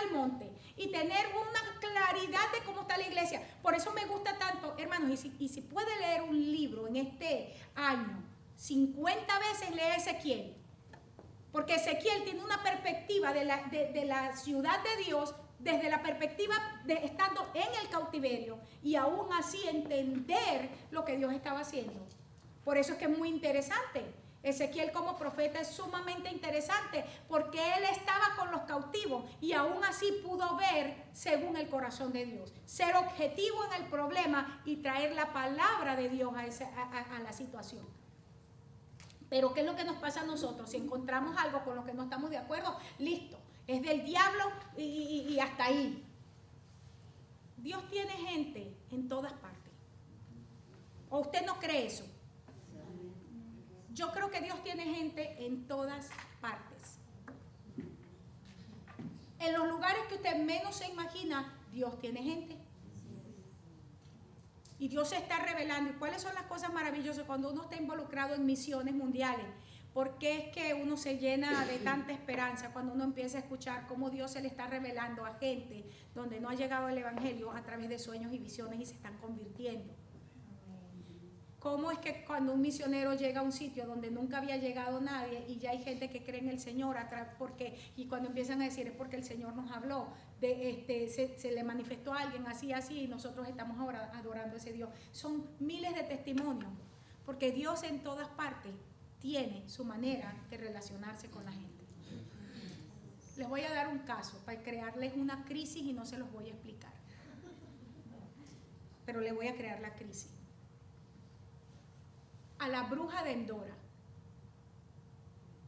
al monte y tener una claridad de cómo está la iglesia. Por eso me gusta tanto, hermanos, y si puede leer un libro en este año, 50 veces lee Ezequiel. Porque Ezequiel tiene una perspectiva de la ciudad de Dios desde la perspectiva de estando en el cautiverio y aún así entender lo que Dios estaba haciendo. Por eso es que es muy interesante. Ezequiel como profeta es sumamente interesante porque él estaba con los cautivos y aún así pudo ver según el corazón de Dios, ser objetivo en el problema y traer la palabra de Dios a la situación. Pero ¿qué es lo que nos pasa a nosotros? Si encontramos algo con lo que no estamos de acuerdo, listo, es del diablo y hasta ahí. Dios tiene gente en todas partes. ¿O usted no cree eso? Yo creo que Dios tiene gente en todas partes. En los lugares que usted menos se imagina, Dios tiene gente. Y Dios se está revelando. ¿Y cuáles son las cosas maravillosas cuando uno está involucrado en misiones mundiales? ¿Por qué es que uno se llena de tanta esperanza cuando uno empieza a escuchar cómo Dios se le está revelando a gente donde no ha llegado el evangelio a través de sueños y visiones y se están convirtiendo? ¿Cómo es que cuando un misionero llega a un sitio donde nunca había llegado nadie y ya hay gente que cree en el Señor, y cuando empiezan a decir es porque el Señor nos habló, se le manifestó a alguien así y nosotros estamos ahora adorando a ese Dios? Son miles de testimonios, porque Dios en todas partes tiene su manera de relacionarse con la gente. Les voy a dar un caso para crearles una crisis y no se los voy a explicar, pero les voy a crear la crisis. A la bruja de Endora.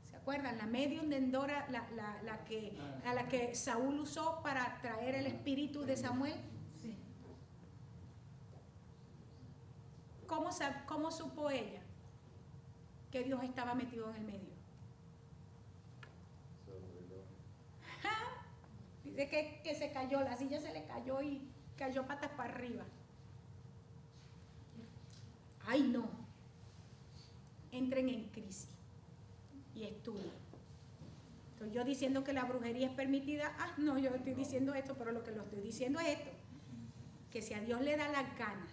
¿Se acuerdan? La medium de Endora, a la que Saúl usó para traer el espíritu de Samuel. Sí. ¿Cómo supo ella que Dios estaba metido en el medio? Dice que se cayó, la silla se le cayó y cayó patas para arriba. ¡Ay, no! Entren en crisis y estudien. Estoy yo diciendo que la brujería es permitida. No, yo estoy diciendo esto, pero lo que lo estoy diciendo es esto: que si a Dios le da la gana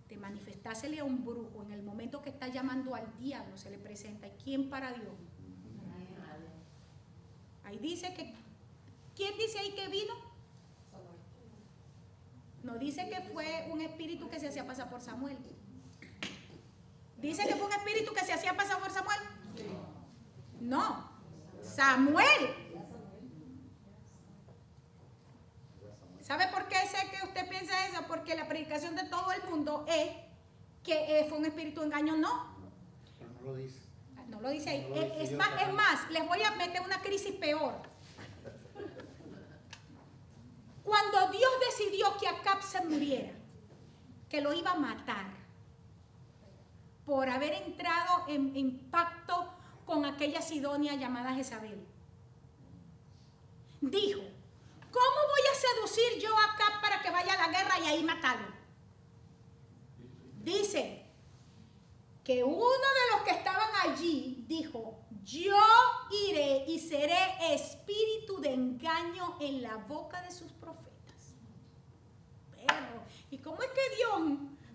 de manifestársele a un brujo en el momento que está llamando al diablo, se le presenta. ¿Y quién para Dios? Ahí dice que, ¿quién dice ahí que vino? No dice que fue un espíritu que se hacía pasar por Samuel. ¿Dice que fue un espíritu que se hacía pasar por Samuel? No, Samuel. ¿Sabe por qué sé que usted piensa eso? Porque la predicación de todo el mundo es que fue un espíritu de engaño. No. Pero no lo dice. No lo dice ahí. Es más, les voy a meter una crisis peor. Cuando Dios decidió que Acab se muriera, que lo iba a matar, por haber entrado en pacto con aquella Sidonia llamada Jezabel, dijo: ¿cómo voy a seducir yo a Acab para que vaya a la guerra y ahí matarlo? Dice que uno de los que estaban allí dijo: yo iré y seré espíritu de engaño en la boca de sus profetas. Pero, ¿y cómo es que Dios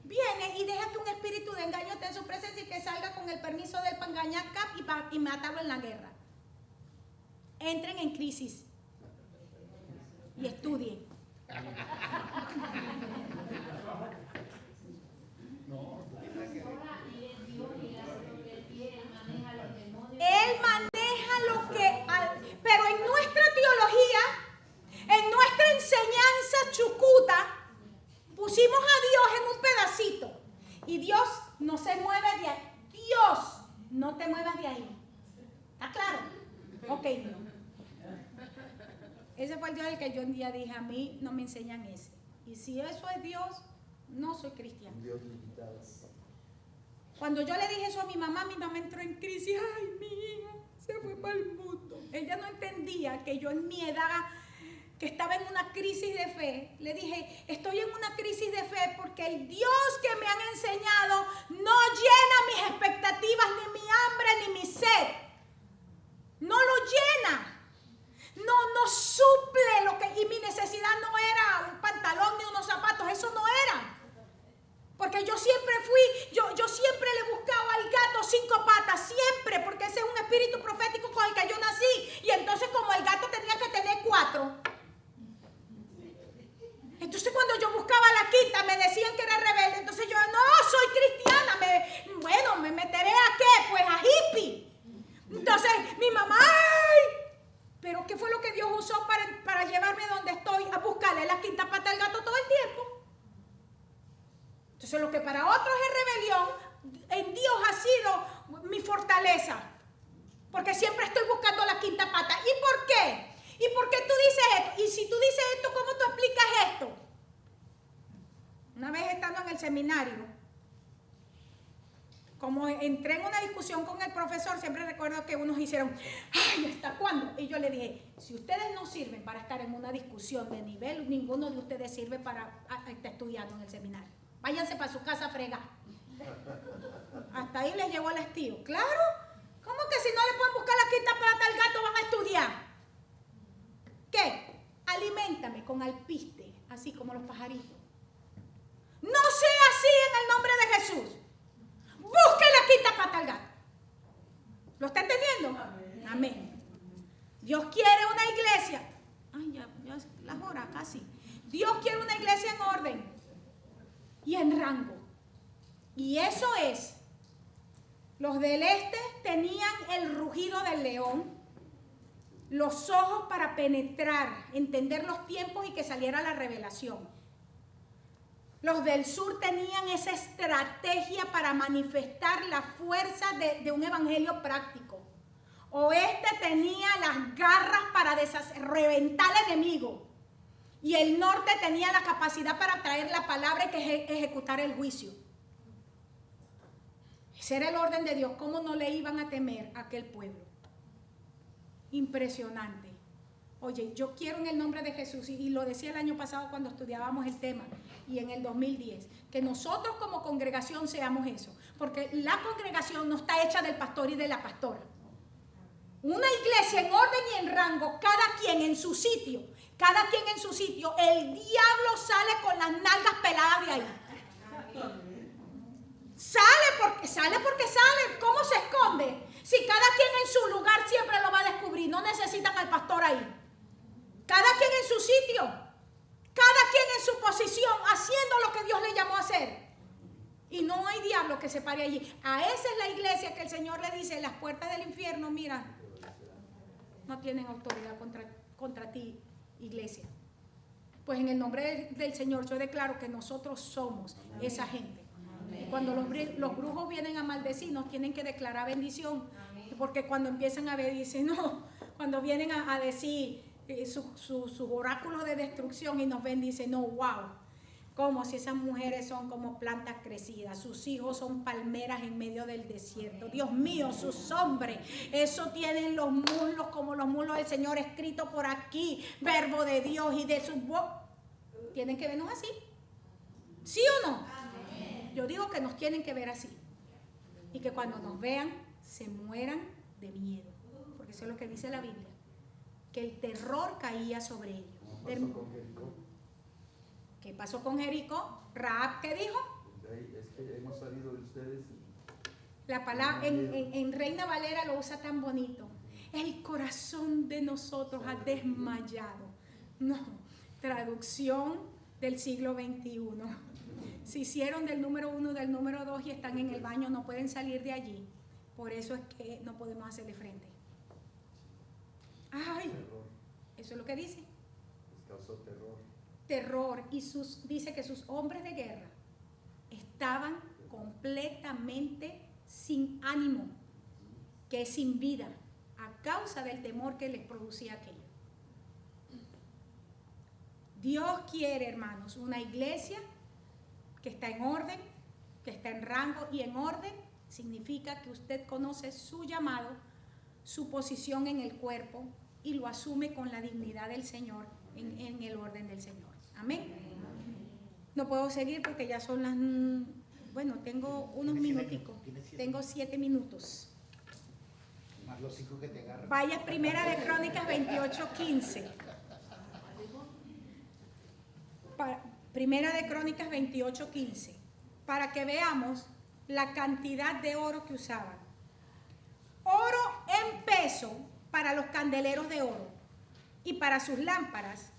viene y deja que un espíritu de engaño esté en su presencia y que salga con el permiso del para engañar a Acab y matarlo en la guerra? Entren en crisis y estudien. Él maneja lo que... Pero en nuestra teología, en nuestra enseñanza chucuta, pusimos a Dios en un pedacito. Y Dios no se mueve de ahí. Dios, no te muevas de ahí. ¿Está claro? Ok. Ese fue el Dios del que yo un día dije: a mí no me enseñan ese. Y si eso es Dios, no soy cristiano. Dios limitado. Cuando yo le dije eso a mi mamá entró en crisis. Ay, mi hija se fue para el mundo. Ella no entendía que yo en mi edad, que estaba en una crisis de fe, le dije: estoy en una crisis de fe porque el Dios que me han enseñado no llena mis expectativas, ni mi hambre, ni mi sed. No lo llena. No no suple lo que, y mi necesidad no era un pantalón ni unos zapatos, eso no era. Porque yo siempre yo siempre le buscaba al gato 5 patas, siempre, porque ese es un espíritu profético con el que yo nací. Y entonces como el gato tenía que tener 4. Entonces cuando yo buscaba la quinta me decían que era rebelde. Entonces yo, no, soy cristiana. Me meteré a qué, pues a hippie. Entonces mi mamá, ¡ay! Pero ¿qué fue lo que Dios usó para llevarme donde estoy? A buscarle la quinta pata al gato todo el tiempo. Entonces lo que para otros es rebelión, en Dios ha sido mi fortaleza. Porque siempre estoy buscando la quinta pata. ¿Y por qué? ¿Y por qué tú dices esto? Y si tú dices esto, ¿cómo tú explicas esto? Una vez estando en el seminario, como entré en una discusión con el profesor, siempre recuerdo que unos hicieron, ¡ay, hasta cuándo! Y yo le dije, si ustedes no sirven para estar en una discusión de nivel, ninguno de ustedes sirve para estar estudiando en el seminario. Váyanse para su casa a fregar. Hasta ahí les llegó el hastío. Claro, ¿cómo que si no le pueden buscar la quinta pata al gato van a estudiar? ¿Qué? Aliméntame con alpiste, así como los pajaritos. No sea así en el nombre de Jesús. Busque la quinta pata al gato. ¿Lo está entendiendo? Amén. Dios quiere una iglesia. Ay, ya las horas casi. Dios quiere una iglesia en orden y en rango. Y eso es, los del este tenían el rugido del león, los ojos para penetrar, entender los tiempos y que saliera la revelación. Los del sur tenían esa estrategia para manifestar la fuerza de un evangelio práctico. Oeste tenía las garras para reventar al enemigo. Y el norte tenía la capacidad para traer la palabra y que ejecutar el juicio. Ese era el orden de Dios. ¿Cómo no le iban a temer a aquel pueblo? Impresionante. Oye, yo quiero en el nombre de Jesús, y lo decía el año pasado cuando estudiábamos el tema, y en el 2010, que nosotros como congregación seamos eso. Porque la congregación no está hecha del pastor y de la pastora. Una iglesia en orden y en rango, cada quien en su sitio. Cada quien en su sitio, el diablo sale con las nalgas peladas de ahí. Sale porque sale. ¿Cómo se esconde? Si cada quien en su lugar siempre lo va a descubrir. No necesitan al pastor ahí. Cada quien en su sitio. Cada quien en su posición, haciendo lo que Dios le llamó a hacer. Y no hay diablo que se pare allí. A esa es la iglesia que el Señor le dice, las puertas del infierno, mira, no tienen autoridad contra ti, iglesia. Pues en el nombre del Señor yo declaro que nosotros somos esa gente. Y cuando los brujos vienen a maldecirnos, tienen que declarar bendición. Porque cuando empiezan a ver, dicen, no, cuando vienen a decir sus oráculos de destrucción y nos ven, dicen, no, wow, como si esas mujeres son como plantas crecidas, sus hijos son palmeras en medio del desierto. Dios mío, sus hombres, eso tienen los muslos como los muslos del Señor, escrito por aquí, verbo de Dios, y de sus voz. Tienen que vernos así. ¿Sí o no? Amén. Yo digo que nos tienen que ver así. Y que cuando nos vean, se mueran de miedo. Porque eso es lo que dice la Biblia. Que el terror caía sobre ellos. ¿Qué pasó con Jericó? Rahab, ¿qué dijo? Es que hemos salido de ustedes. La palabra en Reina Valera lo usa tan bonito. El corazón de nosotros ha desmayado. No, traducción del siglo XXI. Se hicieron del número 1, del número 2 y están en el baño, no pueden salir de allí. Por eso es que no podemos hacerle frente. Ay, eso es lo que dice. Les causó terror, y dice que sus hombres de guerra estaban completamente sin ánimo, que sin vida, a causa del temor que les producía aquello. Dios quiere, hermanos, una iglesia que está en orden, que está en rango, y en orden significa que usted conoce su llamado, su posición en el cuerpo y lo asume con la dignidad del Señor, en el orden del Señor. Amén. No puedo seguir porque ya son las... Bueno, tengo unos minuticos. Tengo 7 minutos. Más los hijos que te agarran. Vaya Primera de Crónicas 28:15. Primera de Crónicas 28:15. Para que veamos la cantidad de oro que usaban. Oro en peso para los candeleros de oro y para sus lámparas.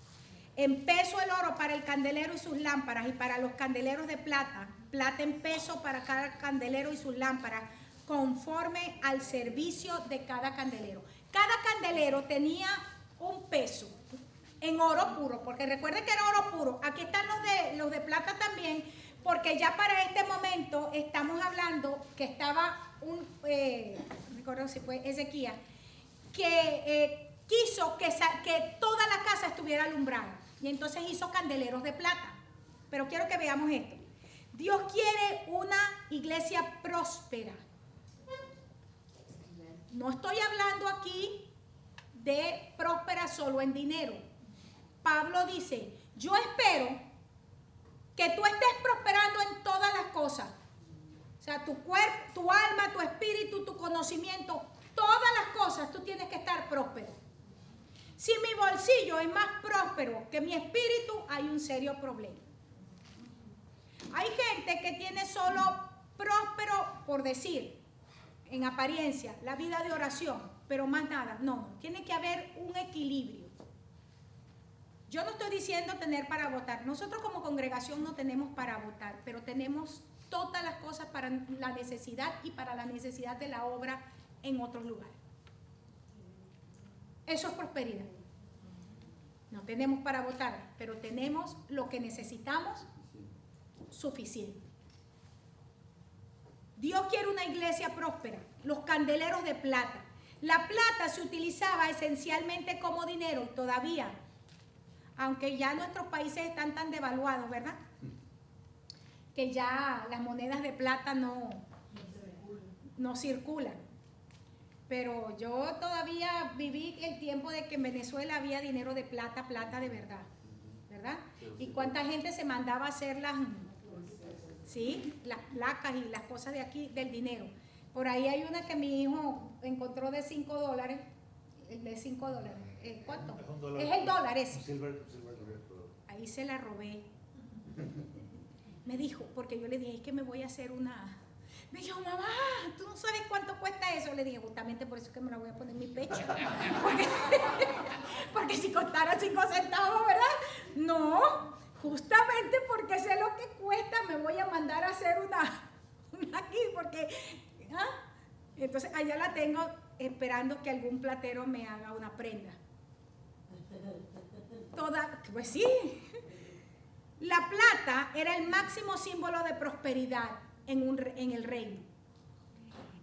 En peso el oro para el candelero y sus lámparas, y para los candeleros de plata, plata en peso para cada candelero y sus lámparas, conforme al servicio de cada candelero. Cada candelero tenía un peso en oro puro, porque recuerden que era oro puro. Aquí están los de plata también, porque ya para este momento estamos hablando que estaba no recuerdo si fue Ezequías, que quiso que toda la casa estuviera alumbrada, y entonces hizo candeleros de plata. Pero quiero que veamos esto. Dios quiere una iglesia próspera. No estoy hablando aquí de próspera solo en dinero. Pablo dice, yo espero que tú estés prosperando en todas las cosas. O sea, tu cuerpo, tu alma, tu espíritu, tu conocimiento, todas las cosas tú tienes que estar próspero. Si mi bolsillo es más próspero que mi espíritu, hay un serio problema. Hay gente que tiene solo próspero, por decir, en apariencia, la vida de oración, pero más nada. No, tiene que haber un equilibrio. Yo no estoy diciendo tener para votar. Nosotros como congregación no tenemos para votar, pero tenemos todas las cosas para la necesidad y para la necesidad de la obra en otros lugares. Eso es prosperidad. No tenemos para votar, pero tenemos lo que necesitamos suficiente. Dios quiere una iglesia próspera. Los candeleros de plata. La plata se utilizaba esencialmente como dinero y todavía, aunque ya nuestros países están tan devaluados, ¿verdad? Que ya las monedas de plata no circulan. Pero yo todavía viví el tiempo de que en Venezuela había dinero de plata, plata de verdad, ¿verdad? Y cuánta gente se mandaba a hacer las placas y las cosas de aquí del dinero. Por ahí hay una que mi hijo encontró de $5, de $5. ¿Cuánto? Es el dólar ese. Ahí se la robé. Me dijo, porque yo le dije, es que me voy a hacer una... Me dijo, mamá, ¿tú no sabes cuánto cuesta eso? Le dije, justamente por eso es que me la voy a poner en mi pecho. Porque si costara 5 centavos, ¿verdad? No, justamente porque sé lo que cuesta, me voy a mandar a hacer una aquí, porque... Entonces allá la tengo esperando que algún platero me haga una prenda. Pues sí. La plata era el máximo símbolo de prosperidad en el reino.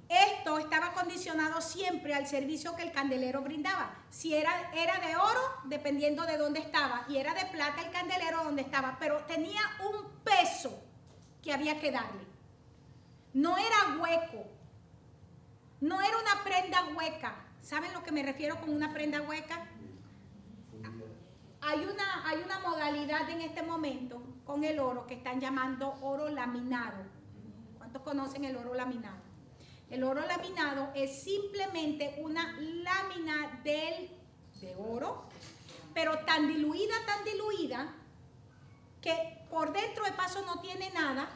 Esto estaba condicionado siempre al servicio que el candelero brindaba. Si era de oro, dependiendo de dónde estaba, y era de plata el candelero donde estaba, pero tenía un peso que había que darle. No era hueco, no era una prenda hueca. ¿Saben lo que me refiero con una prenda hueca? Hay una modalidad en este momento con el oro que están llamando oro laminado. ¿Cuántos conocen el oro laminado? El oro laminado es simplemente una lámina de oro, pero tan diluida, que por dentro de paso no tiene nada,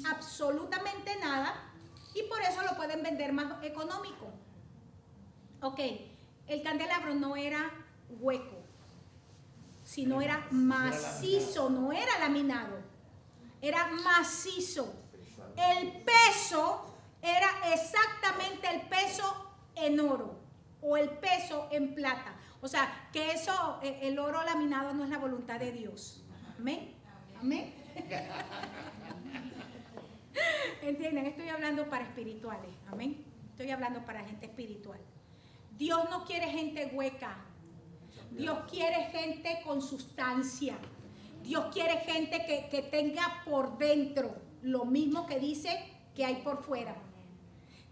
absolutamente nada, y por eso lo pueden vender más económico. Ok, el candelabro no era hueco, sino era macizo, no era laminado, era macizo. El peso era exactamente el peso en oro o el peso en plata. O sea, que eso, el oro laminado no es la voluntad de Dios. Amén. Amén. ¿Entienden? Estoy hablando para espirituales. Amén. Estoy hablando para gente espiritual. Dios no quiere gente hueca. Dios quiere gente con sustancia. Dios quiere gente que tenga por dentro lo mismo que dice que hay por fuera.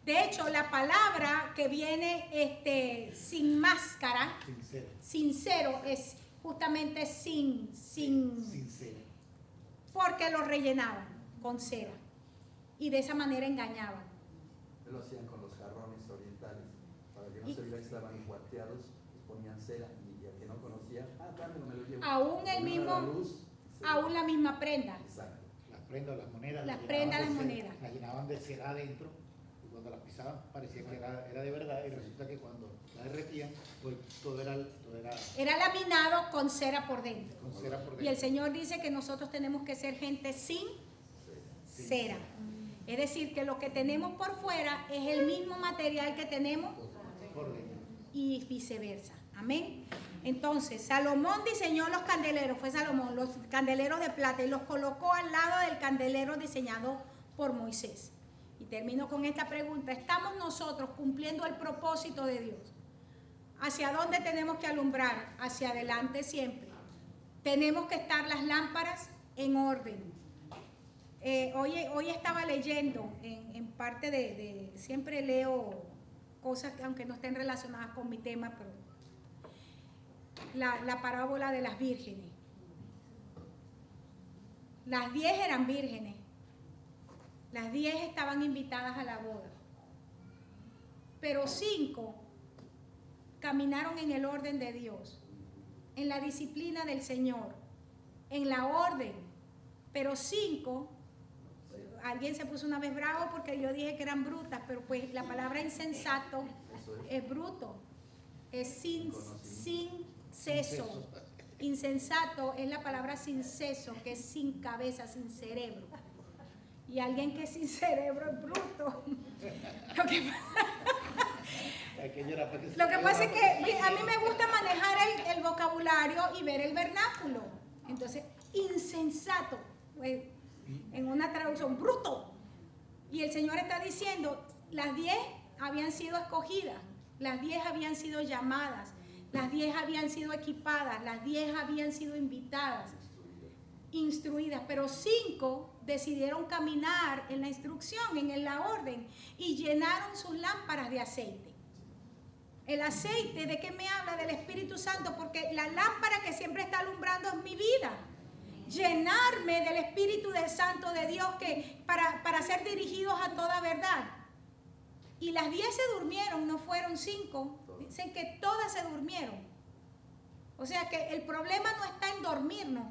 De hecho, la palabra que viene sin máscara, sincero, es justamente sincero, porque lo rellenaban con cera y de esa manera engañaban. Lo hacían con los jarrones orientales para que no se viera que estaban guateados, les ponían cera y al que no conocía, dámelo, me lo llevo. Aún el Ponían a mismo, la luz, aún la misma prenda. Exacto. Las prendas, las monedas. Las prendas, las monedas. Las llenaban de cera adentro y cuando las pisaban parecía que era de verdad y resulta que cuando la derretían, pues todo era Era laminado con cera por dentro. con cera por dentro. Y el Señor dice que nosotros tenemos que ser gente sin cera. Es decir, que lo que tenemos por fuera es el mismo material que tenemos Por dentro. y viceversa. Amén. Entonces, Salomón diseñó los candeleros, fue Salomón, los candeleros de plata y los colocó al lado del candelero diseñado por Moisés. Y termino con esta pregunta: ¿estamos nosotros cumpliendo el propósito de Dios? ¿Hacia dónde tenemos que alumbrar? Hacia adelante siempre. Tenemos que estar las lámparas en orden. Hoy estaba leyendo en parte de siempre leo cosas que aunque no estén relacionadas con mi tema, pero la parábola de las vírgenes. Las 10 eran vírgenes. Las 10 estaban invitadas a la boda. Pero 5 caminaron en el orden de Dios, en la disciplina del Señor, en la orden. Pero 5, alguien se puso una vez bravo porque yo dije que eran brutas, pero pues la palabra insensato es bruto, es sin ceso. Insensato es la palabra sin ceso, que es sin cabeza, sin cerebro. Y alguien que es sin cerebro es bruto. Lo que pasa es que a mí me gusta manejar el vocabulario y ver el vernáculo. Entonces, insensato, pues, en una traducción, bruto. Y el Señor está diciendo, las 10 habían sido escogidas, las 10 habían sido llamadas, las 10 habían sido equipadas, las 10 habían sido invitadas, instruidas, pero 5 decidieron caminar en la instrucción, en la orden, y llenaron sus lámparas de aceite. El aceite, ¿de qué me habla? Del Espíritu Santo, porque la lámpara que siempre está alumbrando es mi vida. Llenarme del Espíritu del Santo de Dios que para ser dirigidos a toda verdad. Y las 10 se durmieron, no fueron 5. Dicen que todas se durmieron. O sea que el problema no está en dormirnos.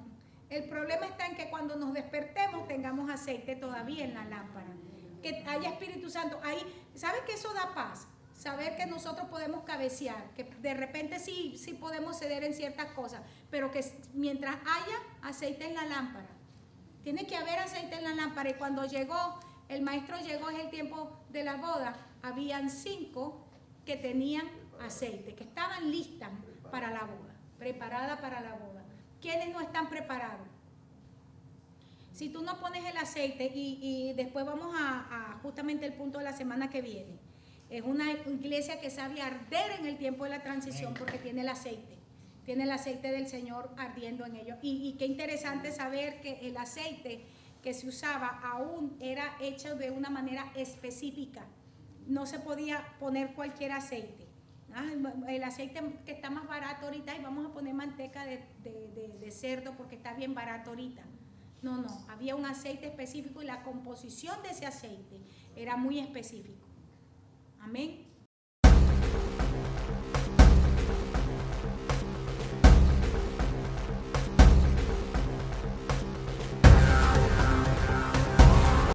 El problema está en que cuando nos despertemos tengamos aceite todavía en la lámpara. Que haya Espíritu Santo. Ahí, ¿sabes que eso da paz? Saber que nosotros podemos cabecear, que de repente sí podemos ceder en ciertas cosas, pero que mientras haya aceite en la lámpara, tiene que haber aceite en la lámpara. Y cuando el maestro llegó, es el tiempo de la boda, habían 5 que tenían aceite, que estaban listas para la boda, preparadas para la boda. ¿Quiénes no están preparados? Si tú no pones el aceite, y después vamos a justamente el punto de la semana que viene. Es una iglesia que sabe arder en el tiempo de la transición porque tiene el aceite del Señor ardiendo en ellos. Y qué interesante saber que el aceite que se usaba aún era hecho de una manera específica. No se podía poner cualquier aceite. El aceite que está más barato ahorita, y vamos a poner manteca de cerdo porque está bien barato ahorita. No, había un aceite específico y la composición de ese aceite era muy específico. Amén.